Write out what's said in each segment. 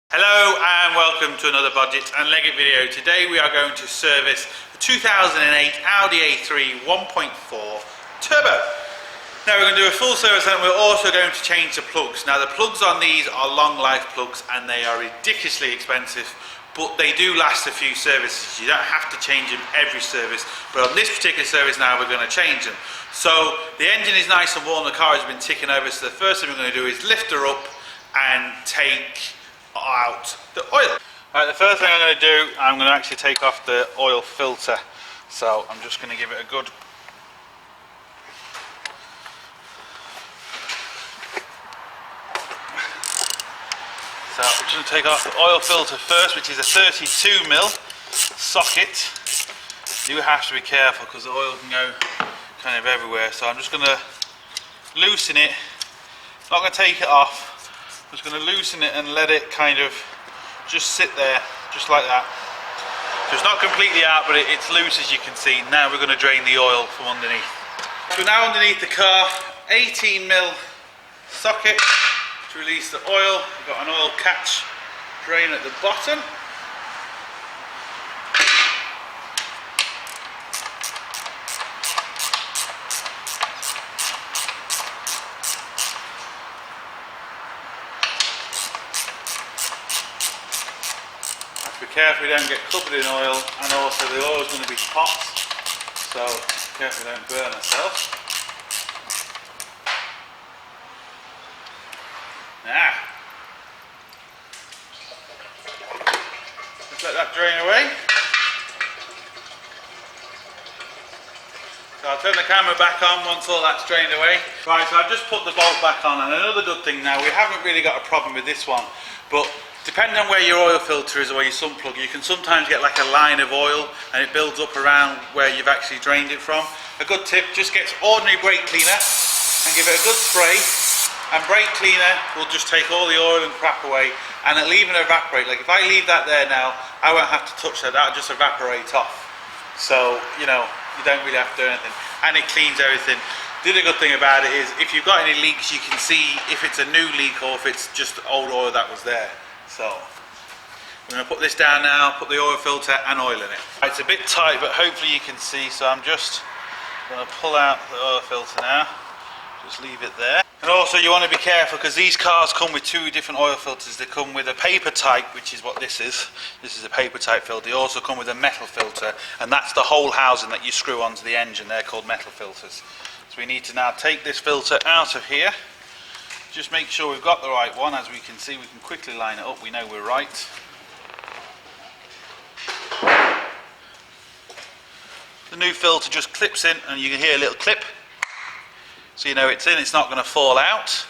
Hello and welcome to another Bodgit and Leggit video. Today we are going to service the 2008 Audi A3 1.4 Turbo. Now we're going to do a full service and we're also going to change the plugs. Now the plugs on these are long life plugs and they are ridiculously expensive, but they do last a few services. You don't have to change them every service, but on this particular service now we're going to change them. So the engine is nice and warm, the car has been ticking over, so the first thing we're going to do is lift her up and take out the oil. Right, the first thing I'm going to do, I'm going to actually take off the oil filter. So I'm just going to give it a good I'm just going to take off the oil filter first, which is a 32mm socket. You have to be careful because the oil can go kind of everywhere. So I'm just going to loosen it. Not going to take it off. I'm just going to loosen it and let it kind of just sit there, just like that. So it's not completely out, but it's loose as you can see. Now we're going to drain the oil from underneath. So now underneath the car, 18mm socket to release the oil. We've got an oil catch drain at the bottom. Be careful you don't get covered in oil, and also the oil is going to be hot, so be careful you don't burn ourselves. Now, just let that drain away. So I'll turn the camera back on once all that's drained away. Right, so I've just put the bolt back on, and another good thing now, we haven't really got a problem with this one, but depending on where your oil filter is or where your sump plug, you can sometimes get like a line of oil and it builds up around where you've actually drained it from. A good tip, just get ordinary brake cleaner and give it a good spray, and brake cleaner will just take all the oil and crap away, and it'll even evaporate. Like if I leave that there now, I won't have to touch that, that'll just evaporate off. So, you know, you don't really have to do anything, and it cleans everything. The other good thing about it is if you've got any leaks, you can see if it's a new leak or if it's just old oil that was there. So, I'm going to put this down now, put the oil filter and oil in it. It's a bit tight, but hopefully you can see, so I'm just going to pull out the oil filter now. Just leave it there. And also you want to be careful because these cars come with two different oil filters. They come with a paper type, which is what this is. This is a paper type filter. They also come with a metal filter, and that's the whole housing that you screw onto the engine. They're called metal filters. So we need to now take this filter out of here. Just make sure we've got the right one. As we can see, we can quickly line it up. We know we're right. The new filter just clips in and you can hear a little clip. So you know it's in, it's not going to fall out.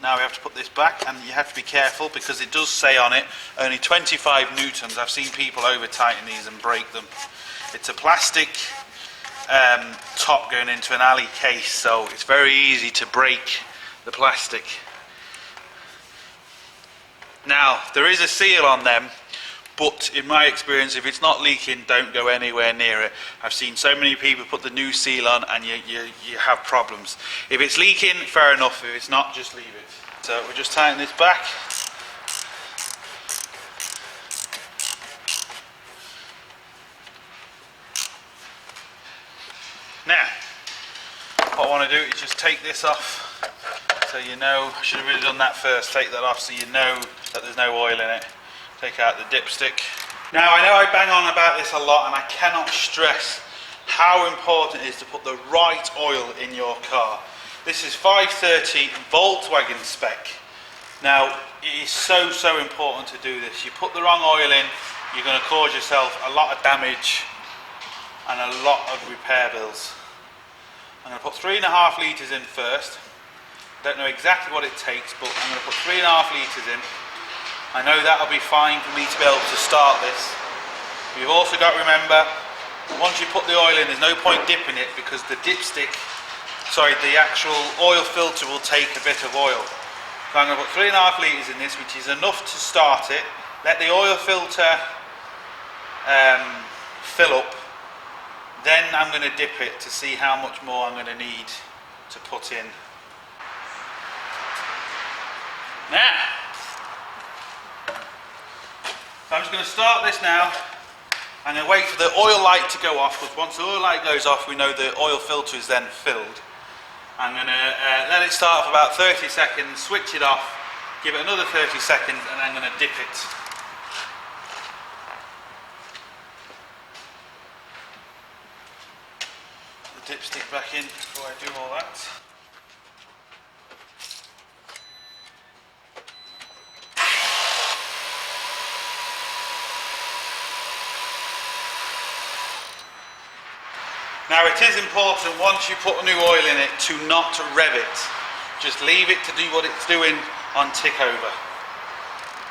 Now we have to put this back, and you have to be careful because it does say on it only 25 newtons. I've seen people over tighten these and break them. It's a plastic top going into an alley case, so it's very easy to break the plastic. Now there is a seal on them, but in my experience, if it's not leaking, don't go anywhere near it. I've seen so many people put the new seal on and you have problems. If it's leaking, fair enough. If it's not, just leave it. So we'll just tighten this back. Now, what I want to do is just take this off. So you know, I should have really done that first. Take that off so you know that there's no oil in it. Take out the dipstick. Now I know I bang on about this a lot, and I cannot stress how important it is to put the right oil in your car. This is 530 Volkswagen spec. Now it is so important to do this. You put the wrong oil in, you're going to cause yourself a lot of damage and a lot of repair bills. I'm going to put 3.5 litres in first. Don't know exactly what it takes, but I'm going to put 3.5 litres in. I know that'll be fine for me to be able to start this. But you've also got to remember, once you put the oil in, there's no point dipping it because the the actual oil filter will take a bit of oil. So I'm going to put 3.5 litres in this, which is enough to start it. Let the oil filter fill up. Then I'm going to dip it to see how much more I'm going to need to put in. Now, I'm just going to start this now. I'm going to wait for the oil light to go off, because once the oil light goes off, we know the oil filter is then filled. I'm going to let it start for about 30 seconds, switch it off, give it another 30 seconds, and I'm going to dip it. The dipstick back in before I do all that. Now it is important, once you put new oil in it, to not rev it. Just leave it to do what it's doing on tick over.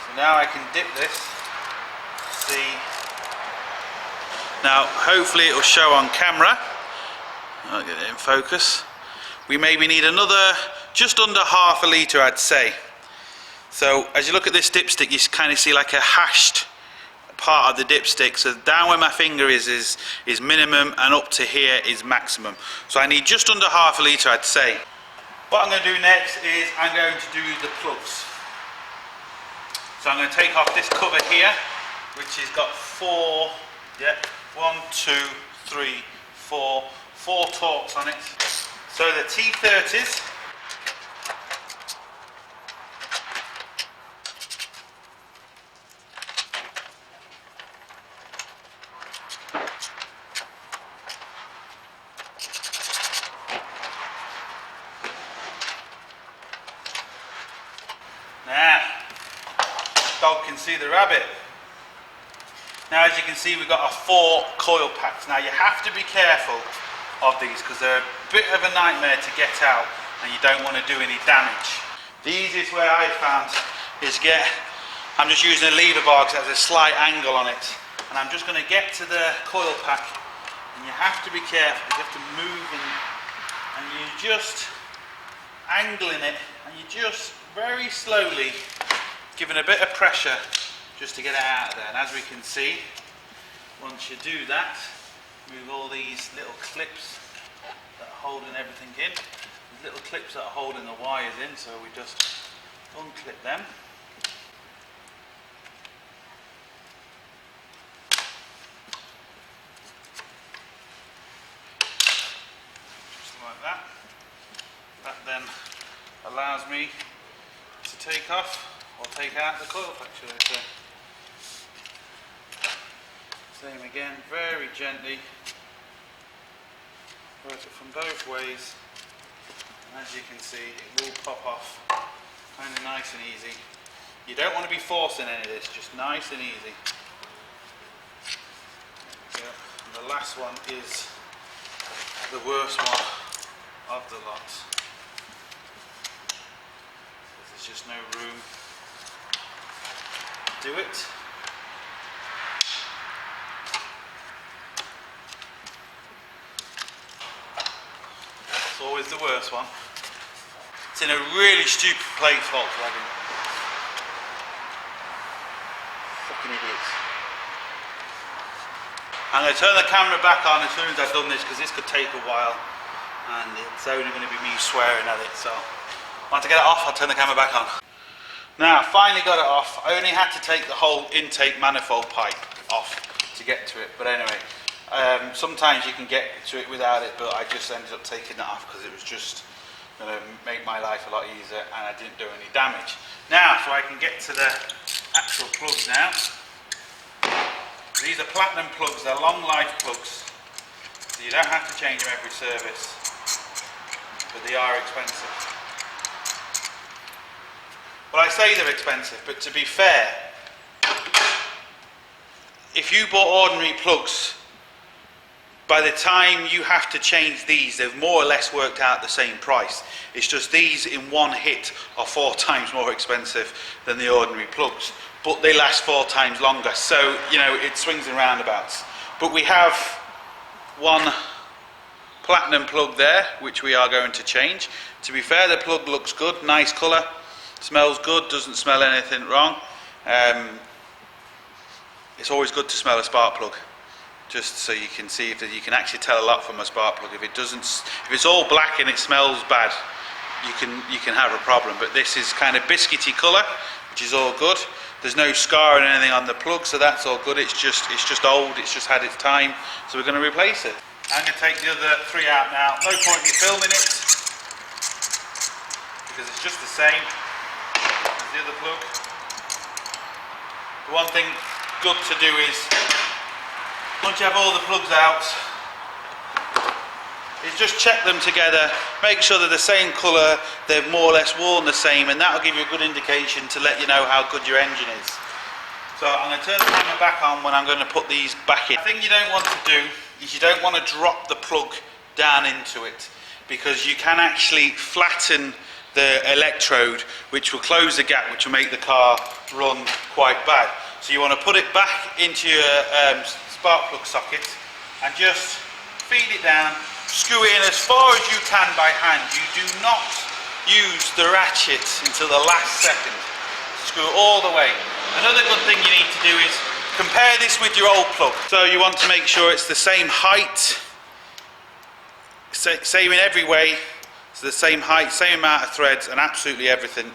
So now I can dip this. See. Now hopefully it will show on camera. I'll get it in focus. We maybe need another, just under half a litre I'd say. So as you look at this dipstick, you kind of see like a hashed part of the dipstick. So down where my finger is minimum, and up to here is maximum. So I need just under half a litre I'd say. What I'm going to do next is I'm going to do the plugs. So I'm going to take off this cover here, which has got four torques on it. So the T30s. Now, dog can see the rabbit. Now as you can see, we've got our 4 coil packs. Now you have to be careful of these, because they're a bit of a nightmare to get out and you don't want to do any damage. The easiest way I found is I'm just using a lever bar because it has a slight angle on it, and I'm just going to get to the coil pack, and you have to be careful, you have to move and you just angling it, and you just very slowly giving a bit of pressure just to get it out of there. And as we can see, once you do that, move all these little clips that are holding everything in. These little clips that are holding the wires in, so we just unclip them. Just like that. That then allows me to take off or take out the coil pack, should I say. Same again, very gently. Work it from both ways. And as you can see, it will pop off kind of nice and easy. You don't want to be forcing any of this, just nice and easy. There we go. And the last one is the worst one of the lot. There's just no room to do it. It's always the worst one. It's in a really stupid place, Volkswagen. Fucking idiots. I'm going to turn the camera back on as soon as I've done this, because this could take a while and it's only going to be me swearing at it. So once I get it off, I'll turn the camera back on. Now, finally got it off. I only had to take the whole intake manifold pipe off to get to it, but anyway. Sometimes you can get to it without it, but I just ended up taking it off because it was just going to make my life a lot easier and I didn't do any damage. Now, so I can get to the actual plugs now. These are platinum plugs, they're long life plugs, so you don't have to change them every service, but they are expensive. Well, I say they're expensive, but to be fair, if you bought ordinary plugs, by the time you have to change these, they've more or less worked out the same price. It's just these in one hit are 4 times more expensive than the ordinary plugs, but they last 4 times longer. So, you know, it swings and roundabouts. But we have one platinum plug there, which we are going to change. To be fair, the plug looks good, nice colour, smells good, doesn't smell anything wrong. It's always good to smell a spark plug, just so you can see if you can actually tell a lot from a spark plug. If it's all black and it smells bad, you can have a problem. But this is kind of biscuity colour, which is all good. There's no scarring or anything on the plug, so that's all good. It's just old, it's just had its time, so we're going to replace it. I'm going to take the other 3 out now. No point in me filming it, because it's just the same as the other plug. The one thing good to do is, once you have all the plugs out, is just check them together, make sure they're the same colour, they're more or less worn the same, and that'll give you a good indication to let you know how good your engine is. So I'm going to turn the camera back on when I'm going to put these back in. The thing you don't want to do is you don't want to drop the plug down into it, because you can actually flatten the electrode, which will close the gap, which will make the car run quite bad. So you want to put it back into your spark plug socket and just feed it down. Screw it in as far as you can by hand. You do not use the ratchet until the last second. Screw it all the way. Another good thing you need to do is compare this with your old plug. So you want to make sure it's the same height, same in every way. So the same height, same amount of threads, and absolutely everything.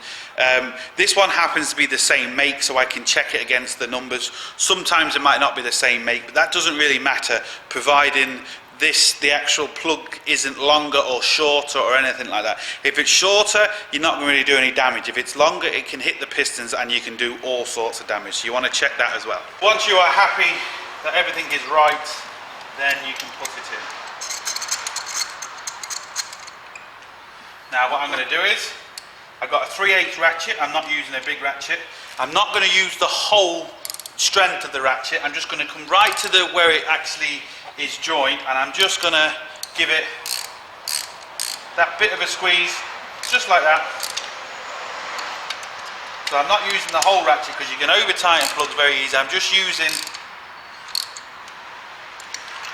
This one happens to be the same make, so I can check it against the numbers. Sometimes it might not be the same make, but that doesn't really matter, providing the actual plug isn't longer or shorter or anything like that. If it's shorter, you're not going to really do any damage. If it's longer, it can hit the pistons and you can do all sorts of damage. So you want to check that as well. Once you are happy that everything is right, then you can put it in. Now what I'm going to do is, I've got a 3/8 ratchet. I'm not using a big ratchet. I'm not going to use the whole strength of the ratchet. I'm just going to come right to where it actually is joined, and I'm just going to give it that bit of a squeeze, just like that. So I'm not using the whole ratchet because you can over tighten plugs very easy. I'm just using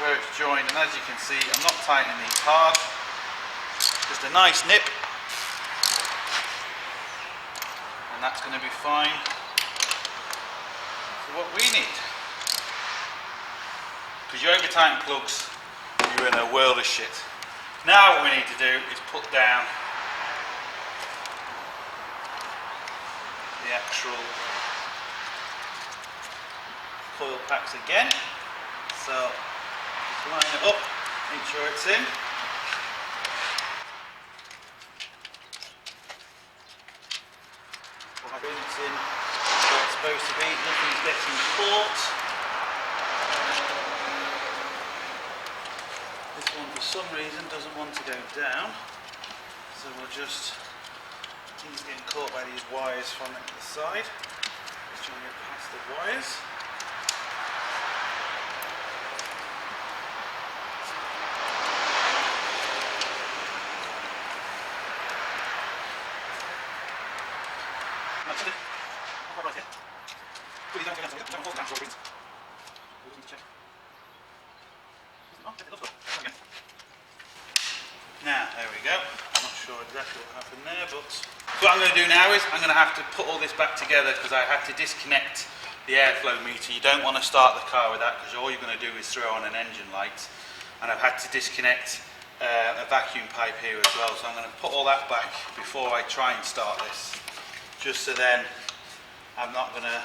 where it's joined, and as you can see, I'm not tightening these hard, just a nice nip, and that's going to be fine for what we need. Because you over tighten plugs, you're in a world of shit. Now what we need to do is put down the actual coil packs again. So just line it up, make sure it's in. It's in where it's supposed to be, nothing's getting caught. This one for some reason doesn't want to go down, so we'll just, he's getting caught by these wires from the side. Let's try and get past the wires. Now, there we go. I'm not sure exactly what happened there, but what I'm going to do now is I'm going to have to put all this back together because I had to disconnect the airflow meter. You don't want to start the car with that because all you're going to do is throw on an engine light, and I've had to disconnect a vacuum pipe here as well, so I'm going to put all that back before I try and start this, just so then I'm not going to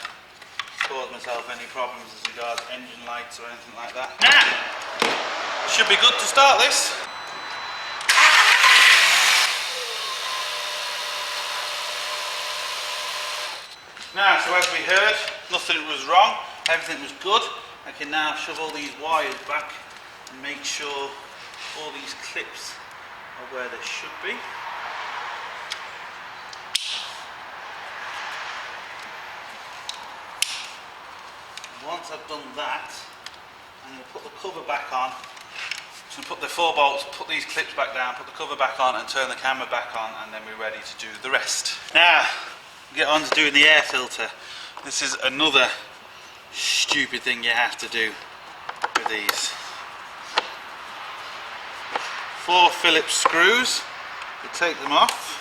cause myself any problems as regards engine lights or anything like that. Should be good to start this. Now, so as we heard, nothing was wrong, everything was good. I can now shove all these wires back and make sure all these clips are where they should be. And once I've done that, I'm going to put the cover back on. So put the 4 bolts, put these clips back down, put the cover back on and turn the camera back on, and then we're ready to do the rest. Now, get on to doing the air filter. This is another stupid thing you have to do with these. 4 Phillips screws, you take them off.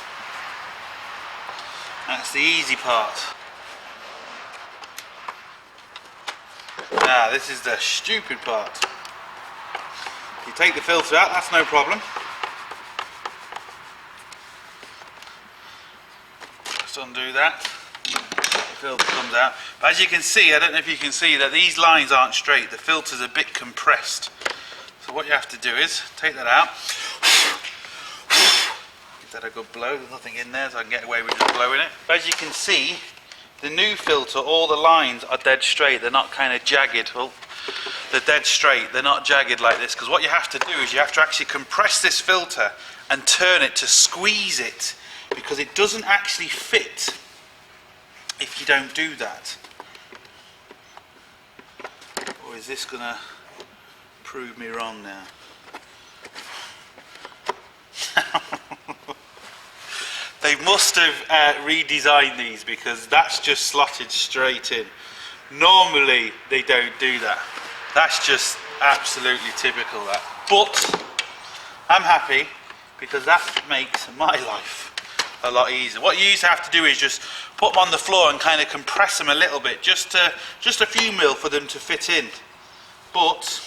That's the easy part. Now this is the stupid part. You take the filter out, that's no problem. Just undo that. filter comes out. But as you can see, I don't know if you can see that these lines aren't straight. The filter's a bit compressed. So what you have to do is take that out. Give that a good blow. There's nothing in there, so I can get away with just blowing it. But as you can see, the new filter, all the lines are dead straight. They're not kind of jagged. Well, they're dead straight. They're not jagged like this. Because what you have to do is you have to actually compress this filter and turn it to squeeze it, because it doesn't actually fit if you don't do that. Or is this gonna prove me wrong now? They must have redesigned these, because that's just slotted straight in. Normally they don't do that. That's just absolutely typical, that. But I'm happy, because that makes my life a lot easier. What you used to have to do is just put them on the floor and kind of compress them a little bit, just a few mil for them to fit in. But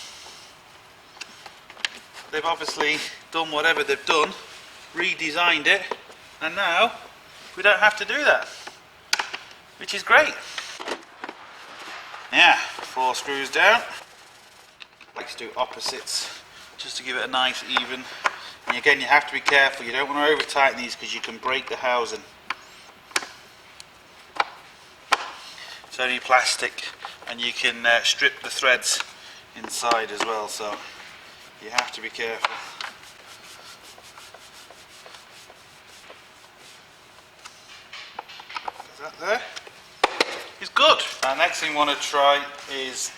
they've obviously done whatever they've done, redesigned it, and now we don't have to do that, which is great. Yeah, 4 screws down. I like to do opposites just to give it a nice even. And again, you have to be careful. You don't want to over tighten these, because you can break the housing. It's only plastic, and you can strip the threads inside as well, so you have to be careful. Is that there? It's good. Our next thing we want to try is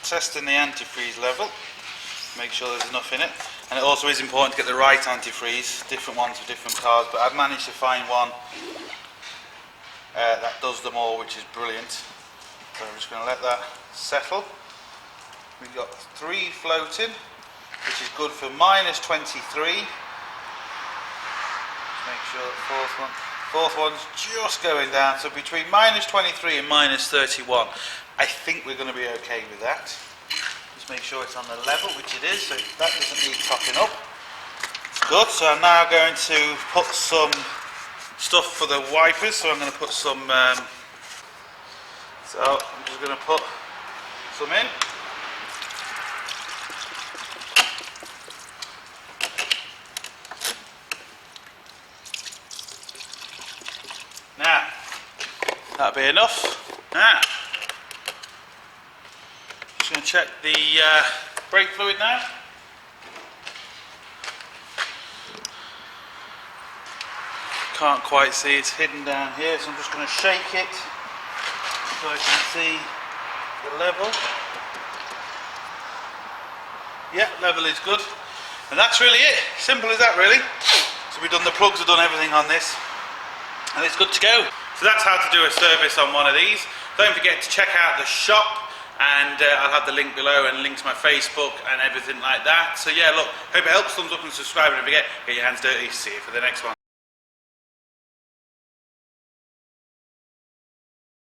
testing the antifreeze level. Make sure there's enough in it. And it also is important to get the right antifreeze, different ones for different cars, but I've managed to find one that does them all, which is brilliant. So I'm just going to let that settle. We've got 3 floating, which is good for -23. Make sure the fourth one's just going down, so between -23 and -31. I think we're going to be okay with that. Just make sure it's on the level, which it is, so that doesn't need topping up. It's good. So I'm now going to put some stuff for the wipers, so I'm going to put some so I'm just going to put some in. Now that'll be enough. Now just going to check the brake fluid now. Can't quite see, it's hidden down here, so I'm just going to shake it so I can see the level. Yeah, level is good. And that's really it. Simple as that, really. So we've done the plugs, we've done everything on this, and it's good to go. So that's how to do a service on one of these. Don't forget to check out the shop, and I'll have the link below and links to my Facebook and everything like that. So yeah, look, hope it helps. Thumbs up and subscribe, and don't forget, get your hands dirty. See you for the next one.